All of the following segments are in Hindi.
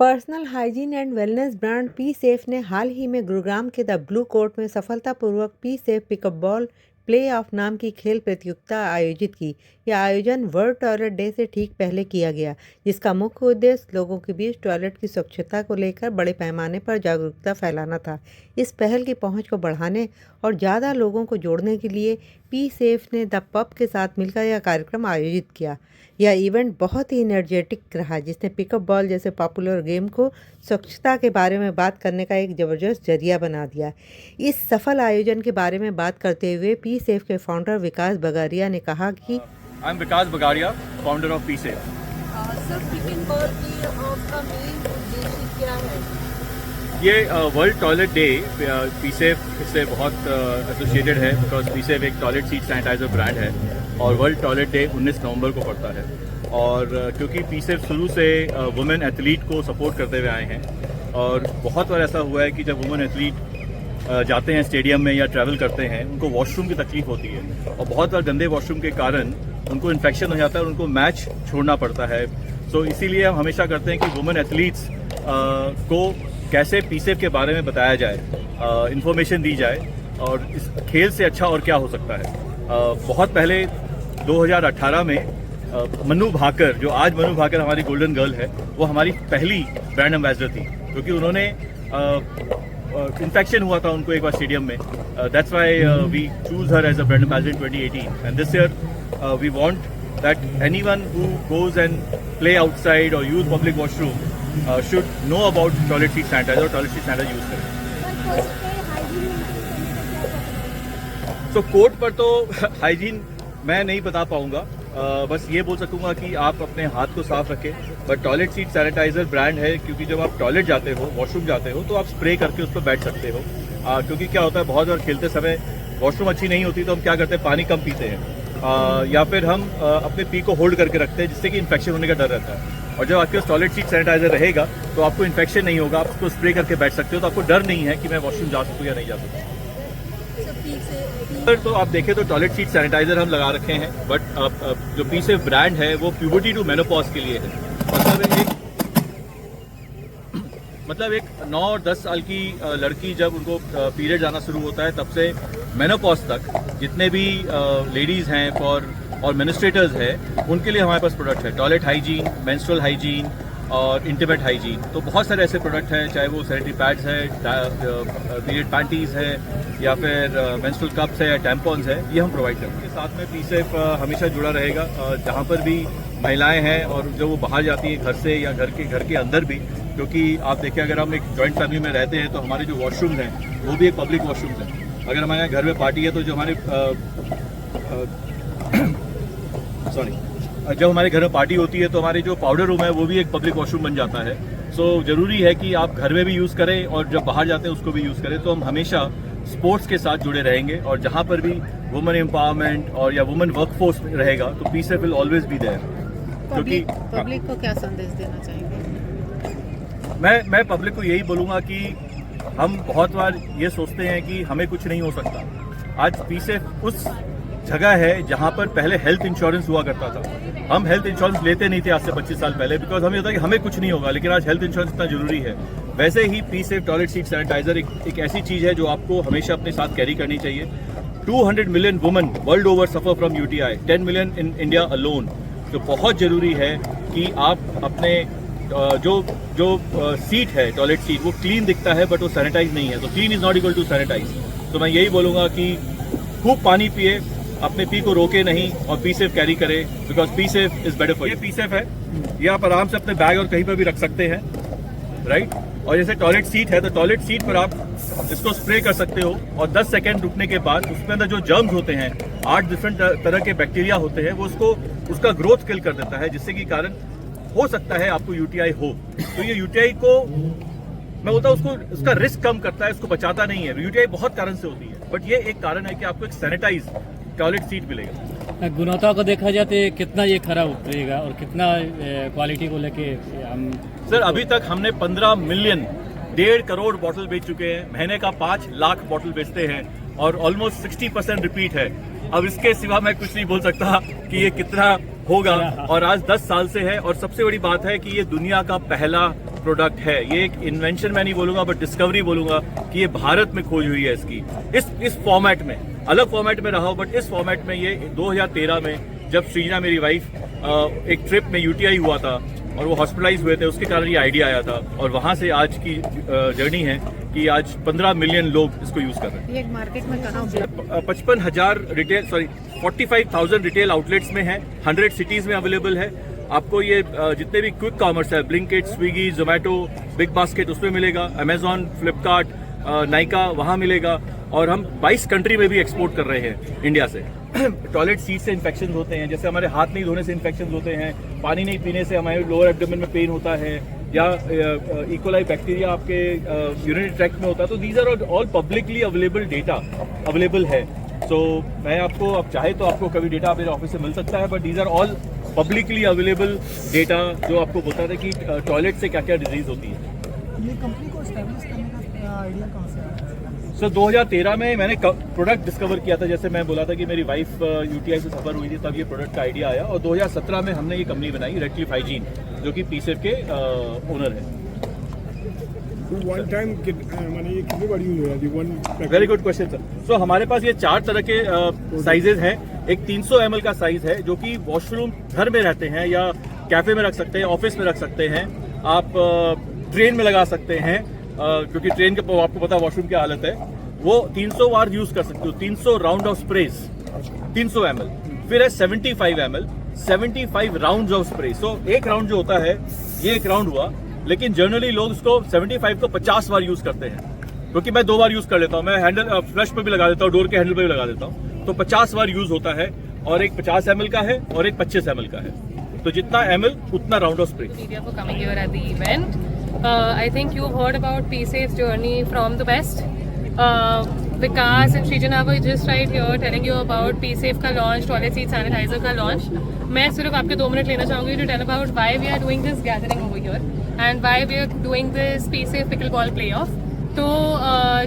Personal hygiene and wellness brand P safe ने हाल ही में गुरुग्राम के द ब्लू कोर्ट में सफलतापूर्वक P safe pickup ball play of नाम की खेल प्रतियोगिता आयोजित की। यह आयोजन वर्ल्ड टॉयलेट डे से ठीक पहले किया गया, जिसका मुख्य उद्देश्य लोगों के बीच टॉयलेट की स्वच्छता को लेकर बड़े पैमाने पर जागरूकता फैलाना था। इस पहल की पहुंच को बढ़ाने और ज़्यादा लोगों को जोड़ने के लिए पी सेफ ने द पब के साथ मिलकर यह कार्यक्रम आयोजित किया। यह इवेंट बहुत ही एनर्जेटिक रहा, जिसने पिकअप बॉल जैसे पॉपुलर गेम को स्वच्छता के बारे में बात करने का एक ज़बरदस्त जरिया बना दिया। इस सफल आयोजन के बारे में बात करते हुए पी सेफ के फाउंडर विकास बगारिया ने कहा कि I am Vikas Bagaria, founder of P safe. Sir, pickup ball की आपका मेन उद्देश्य क्या है? ये world toilet day P safe इससे बहुत एसोसिएटेड है, बिकॉज पी सेफ एक टॉयलेट सीट सैनिटाइजर ब्रांड है और वर्ल्ड टॉयलेट डे 19 नवंबर को पड़ता है। और क्योंकि पी सेफ शुरू से वुमेन एथलीट को सपोर्ट करते हुए आए हैं और बहुत बार ऐसा हुआ है कि जब वुमेन एथलीट जाते हैं स्टेडियम में या ट्रैवल करते हैं, उनको वॉशरूम की तकलीफ होती है और बहुत बार गंदे वॉशरूम के कारण उनको इन्फेक्शन हो जाता है और उनको मैच छोड़ना पड़ता है। सो इसीलिए हम हमेशा करते हैं कि वुमेन एथलीट्स को कैसे पी सेफ के बारे में बताया जाए, इन्फॉर्मेशन दी जाए और इस खेल से अच्छा और क्या हो सकता है। बहुत पहले 2018 में मनु भाकर, जो आज मनु भाकर हमारी गोल्डन गर्ल है, वो हमारी पहली ब्रांड एम्बेसडर थी, क्योंकि उन्होंने इन्फेक्शन हुआ था उनको एक बार स्टेडियम में। That's why we choose her as a brand ambassador in 2018 and this year we want that anyone who goes and play outside or use public washroom should know about toilet seat sanitizer or toilet seat sanitizer use करें। तो कोर्ट पर तो हाइजीन मैं नहीं बता पाऊंगा, बस ये बोल सकूंगा कि आप अपने हाथ को साफ रखें। But toilet seat sanitiser brand है, क्योंकि जब आप टॉयलेट जाते हो, वॉशरूम जाते हो, तो आप स्प्रे करके उस पर बैठ सकते हो। क्योंकि क्या होता है, बहुत बार खेलते समय वॉशरूम अच्छी नहीं होती तो हम क्या करते हैं, पानी कम पीते हैं या फिर हम अपने पी को होल्ड करके रखते हैं, जिससे कि इन्फेक्शन होने का डर रहता है। और जब आपके पास टॉयलेट सीट सैनिटाइजर रहेगा तो आपको इन्फेक्शन नहीं होगा, आप उसको स्प्रे करके बैठ सकते हो, तो आपको डर नहीं है कि मैं वॉशरूम जा सकूँ या नहीं जा सकूँ। तो आप देखें तो टॉयलेट सीट सैनिटाइजर हम लगा रखे हैं, बट जो पी सेफ ब्रांड है वो प्यूबर्टी टू मेनोपॉज के लिए है। मतलब एक 9 और 10 साल की लड़की जब उनको पीरियड आना शुरू होता है, तब से मेनोपॉज तक जितने भी लेडीज़ हैं और मेनिस्ट्रेटर्स हैं, उनके लिए हमारे पास प्रोडक्ट है। टॉयलेट हाइजीन, मेंस्ट्रुअल हाइजीन और इंटीमेट हाइजीन, तो बहुत सारे ऐसे प्रोडक्ट हैं, चाहे वो सैनिटरी पैड्स है, पीरियड पैंटीज है या फिर मेंस्ट्रुअल कप्स है या टैम्पॉन्स है, ये हम प्रोवाइड करते हैं। साथ में पी सेफ हमेशा जुड़ा रहेगा, जहाँ पर भी महिलाएं हैं और जो वो बाहर जाती हैं घर से या घर के अंदर भी, क्योंकि आप देखिए अगर हम एक जॉइंट फैमिली में रहते हैं तो हमारे जो वॉशरूम हैं वो भी एक पब्लिक वॉशरूम है। अगर हमारे यहाँ घर में पार्टी है तो जो हमारे जब हमारे घर में पार्टी होती है तो हमारे जो पाउडर रूम है वो भी एक पब्लिक वॉशरूम बन जाता है। सो ज़रूरी है कि आप घर में भी यूज़ करें और जब बाहर जाते हैं उसको भी यूज़ करें। तो हम हमेशा स्पोर्ट्स के साथ जुड़े रहेंगे और जहाँ पर भी वुमेन एम्पावरमेंट और या वुमेन वर्कफोर्स रहेगा तो pee safe will always be there. क्योंकि पब्लिक को क्या संदेश देना चाहेंगे? मैं पब्लिक को यही बोलूँगा कि हम बहुत बार ये सोचते हैं कि हमें कुछ नहीं हो सकता। आज पी सेफ उस जगह है जहाँ पर पहले हेल्थ इंश्योरेंस हुआ करता था। हम हेल्थ इंश्योरेंस लेते नहीं थे आज से 25 साल पहले, बिकॉज हमें होता है कि हमें कुछ नहीं होगा, लेकिन आज हेल्थ इंश्योरेंस इतना जरूरी है। वैसे ही Pee Safe toilet seat sanitizer एक ऐसी चीज़ है जो आपको हमेशा अपने साथ कैरी करनी चाहिए। 200 million women world over suffer from UTI, 10 million in India alone. तो बहुत ज़रूरी है कि आप अपने जो सीट है, टॉयलेट सीट, वो क्लीन दिखता है बट वो सैनिटाइज नहीं है। तो clean is not equal to sanitise. तो मैं यही बोलूँगा कि खूब पानी पिए, अपने पी को रोके नहीं और पी सेफ कैरी करे, because P safe is better for. ये पी सेफ है, ये आप आराम से अपने बैग और कहीं पर भी रख सकते हैं, राइट। और जैसे टॉयलेट सीट है तो टॉयलेट सीट पर आप इसको स्प्रे कर सकते हो और 10 सेकेंड रुकने के बाद उसके अंदर जो जर्म्स होते हैं, 8 डिफरेंट तरह के बैक्टीरिया होते हैं, वो उसका ग्रोथ किल कर देता है, जिससे कि कारण हो सकता है आपको यूटीआई हो। तो ये यूटीआई को मैं बोलता हूँ उसका रिस्क कम करता है, उसको बचाता नहीं है। यूटीआई बहुत कारण से होती है, बट ये एक कारण है कि आपको एक सैनिटाइज टॉयलेट सीट मिलेगा। गुणवत्ता को देखा जाए तो कितना ये खरा उतरेगा और कितना क्वालिटी को लेके हम सर अभी तक हमने 15 मिलियन 1.5 करोड़ बॉटल बेच चुके हैं, महीने का 5 लाख बॉटल बेचते हैं और ऑलमोस्ट 60% रिपीट है। अब इसके सिवा मैं कुछ नहीं बोल सकता कि ये कितना होगा। और आज 10 साल से है और सबसे बड़ी बात है कि ये दुनिया का पहला प्रोडक्ट है, ये एक इन्वेंशन मैं नहीं बोलूंगा बट डिस्कवरी बोलूंगा कि ये भारत में खोज हुई है इसकी, इस फॉर्मेट में, अलग फॉर्मेट में रहा हो बट इस फॉर्मेट में। ये 2013 में जब सृजना मेरी वाइफ एक ट्रिप में यूटीआई हुआ था और वो हॉस्पिटलाइज हुए थे, उसके कारण ये आइडिया आया था और वहां से आज की जर्नी है कि आज 15 मिलियन लोग इसको यूज कर रहे हैं। ये मार्केट में कहाँ 55,000 रिटेल 45,000 रिटेल आउटलेट्स में है, 100 सिटीज में अवेलेबल है। आपको ये जितने भी क्विक कॉमर्स है, Blinkit, Swiggy, Zomato, big basket, उसमें मिलेगा, अमेजॉन, फ्लिपकार्ट, नाइका, वहाँ मिलेगा। और हम 22 कंट्री में भी एक्सपोर्ट कर रहे हैं इंडिया से। टॉयलेट सीट से इन्फेक्शन होते हैं, जैसे हमारे हाथ नहीं धोने से इन्फेक्शन होते हैं, पानी नहीं पीने से हमारे लोअर एब्डोमेन में पेन होता है, या इकोलाई बैक्टीरिया आपके यूरिनरी ट्रैक्ट में होता है। तो these are all publicly available data available है। सो मैं आपको, आप चाहे तो आपको कभी डेटा मेरे ऑफिस से मिल सकता है, but these are all publicly available data जो आपको बताता है कि टॉयलेट से क्या क्या डिजीज होती है। ये कंपनी को एस्टैब्लिश करने का आइडिया कहाँ से आया? सर 2013 में मैंने प्रोडक्ट डिस्कवर किया था, जैसे मैं बोला था कि मेरी वाइफ यूटीआई से सफ़र हुई थी, तब ये प्रोडक्ट का आइडिया आया और 2017 में हमने ये कंपनी बनाई, रेड क्लिफ हाइजीन, जो कि पीसेफ के ओनर है। वन टाइम माने ये कितनी बड़ी हुई है? Very good question sir. So हमारे पास ये 4 तरह के साइजेज हैं। एक 300 ml का साइज है जो कि वॉशरूम घर में रहते हैं या कैफे में रख सकते हैं, ऑफिस में रख सकते हैं, आप ट्रेन में लगा सकते हैं, क्योंकि ट्रेन के आपको पता वॉशरूम की हालत है। वो 300 बार यूज कर सकते हो, 300 राउंड ऑफ स्प्रेज, 300 ml। फिर है 75 ml, 75 राउंड ऑफ स्प्रे। सो एक राउंड जो होता है, ये एक राउंड हुआ, लेकिन जनरली लोग उसको 75 को 50 बार यूज करते हैं, क्योंकि मैं 2 बार यूज कर लेता हूँ, मैं हैंडल फ्लश पे भी लगा देता हूँ, डोर के हैंडल पे भी लगा देता हूँ, तो 50 बार यूज होता है। और एक 50 ml का है और एक 25 ml का है, तो जितना ml उतना round of spray. Media for coming here at the event. I think you've heard about PSafe's journey from the best. Vikas and Srijana were just right here telling you about PSafe का launch, toilet seat sanitizer का launch. मैं सिर्फ आपके 2 मिनट लेना चाहूँगी to tell about why we are doing this gathering over here and why we are doing this PSafe pickleball playoff. तो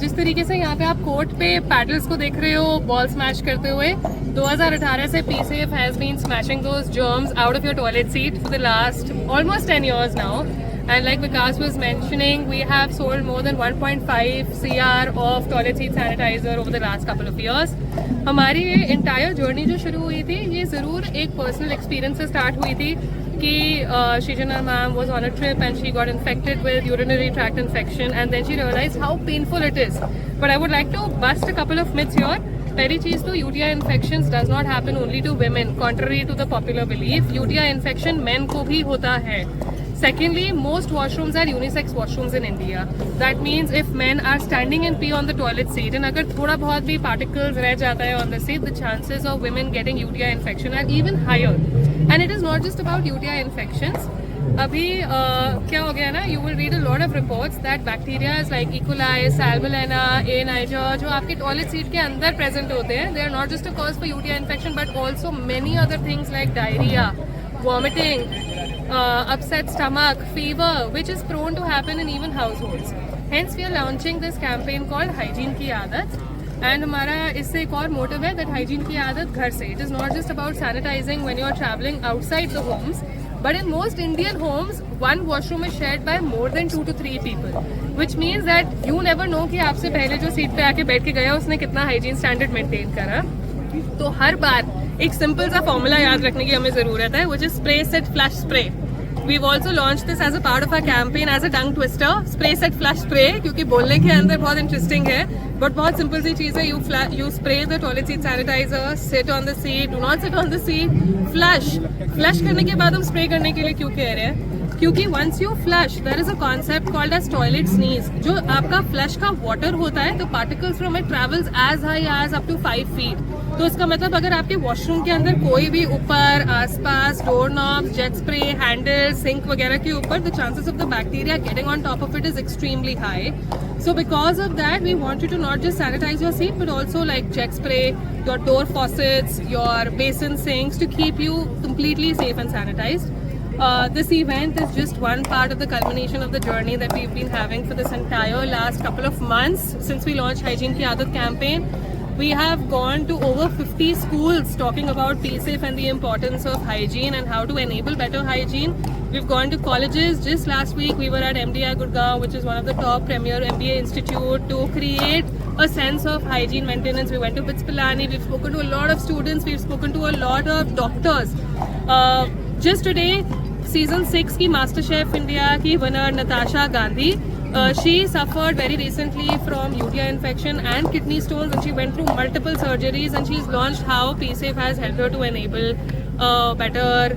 जिस तरीके से यहाँ पे आप कोर्ट पे पैडल्स को देख रहे हो बॉल स्मैश करते हुए, 2018 से PSafe has been smashing those germs out of your toilet seat for the last almost 10 years now. And like Vikas was mentioning, we have sold more than 1.5 CR of toilet seat sanitizer over the last couple of years. हमारी ये entire journey जो शुरू हुई थी, ये ज़रूर एक personal experience से start हुई थी कि Srijana ma'am was on a trip and she got infected with urinary tract infection and then she realized how painful it is. But I would like to bust a couple of myths here. पहली चीज़ तो UTI infections does not happen only to women, contrary to the popular belief. UTI infection men को भी होता है. Secondly, most washrooms are unisex washrooms in India. That means if men are standing and pee on the toilet seat and अगर थोड़ा बहुत भी particles रह जाता है on the seat, the chances of women getting UTI infection are even higher. And it is not just about UTI infections. अभी क्या हो गया ना, you will read a lot of reports that bacteria like E. coli, Salmonella, A. niger जो आपके toilet seat के अंदर present होते हैं, they are not just a cause for UTI infection but also many other things like diarrhea, vomiting, upset stomach, fever, which is prone to happen in even households. Hence we are launching this campaign called Hygiene की आदत. And हमारा इससे एक और motive है that hygiene की आदत घर से. It is not just about sanitizing when you are traveling outside the homes, but in most Indian homes, one washroom is shared by more than 2 to 3 people, which means that you never know कि आपसे पहले जो सीट पे आके बैठ के गया उसने कितना hygiene standard maintain करा. तो हर बार एक सिंपल सा फॉर्मूला याद रखने की हमें ज़रूरत है, which is spray set flush spray. We've also launched this as a part of our campaign as a tongue twister, spray set flush spray, क्योंकि बोलने के अंदर बहुत इंटरेस्टिंग है, बट बहुत सिंपल सी चीज़ है. You spray the toilet seat sanitizer, sit on the seat, do not sit on the seat, flush करने के बाद हम स्प्रे करने के लिए क्यों कह रहे हैं? क्योंकि once you flush, there is a concept called as toilet sneeze. जो आपका flush का water होता है, तो particles from it travels as high as up to 5 feet. तो इसका मतलब अगर आपके वॉशरूम के अंदर कोई भी ऊपर आसपास door knob, jet spray, handle, sink वगैरह के ऊपर, the chances of the bacteria getting on top of it is extremely high. So because of that, we want you to not just sanitize your seat, but also like jet spray, your door faucets, your basin sinks, to keep you completely safe and sanitized. This event is just one part of the culmination of the journey that we've been having for this entire last couple of months since we launched Hygiene Ki Aadat campaign. We have gone to over 50 schools talking about PSAFE and the importance of hygiene and how to enable better hygiene. We've gone to colleges. Just last week we were at MDI Gurgaon, which is one of the top premier MBA institute, to create a sense of hygiene maintenance. We went to BITS Pilani. We've spoken to a lot of students. We've spoken to a lot of doctors. Just today, season 6 की MasterChef India की winner Natasha Gandhi. She suffered very recently from UTI infection and kidney stones, and she went through multiple surgeries, and she's launched how PSAFE has helped her to enable a better,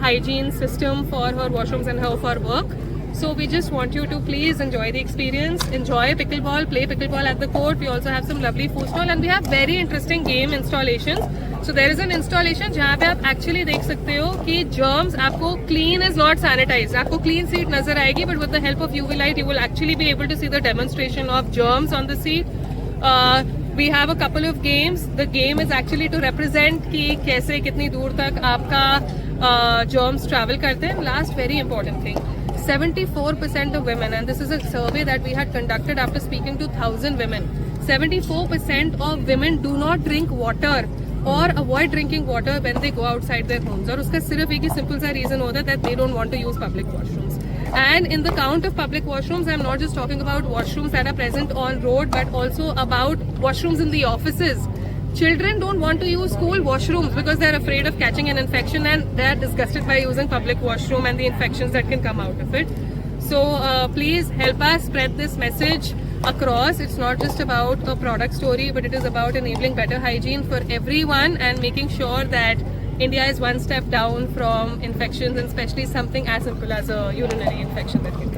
hygiene system for her washrooms and her for work. So we just want you to please enjoy the experience, enjoy pickleball, play pickleball at the court. We also have some lovely food stall, and we have very interesting game installations. So there is an installation जहाँ पे आप actually देख सकते हो कि germs आपको clean is not sanitized. आपको clean seat नजर आएगी, but with the help of UV light, you will actually be able to see the demonstration of germs on the seat. We have a couple of games. The game is actually to represent कि कैसे कितनी दूर तक आपका germs travel करते हैं. Last very important thing. 74% of women, and this is a survey that we had conducted after speaking to 1,000 women, 74% of women do not drink water or avoid drinking water when they go outside their homes. और उसका सिर्फ एक ही simple सा reason होता है that they don't want to use public washrooms. And in the count of public washrooms, I'm not just talking about washrooms that are present on road, but also about washrooms in the offices. Children don't want to use school washrooms because they're afraid of catching an infection, and they're disgusted by using public washroom and the infections that can come out of it. So please help us spread this message across. It's not just about a product story, but it is about enabling better hygiene for everyone and making sure that India is one step down from infections, and especially something as simple as a urinary infection that can come.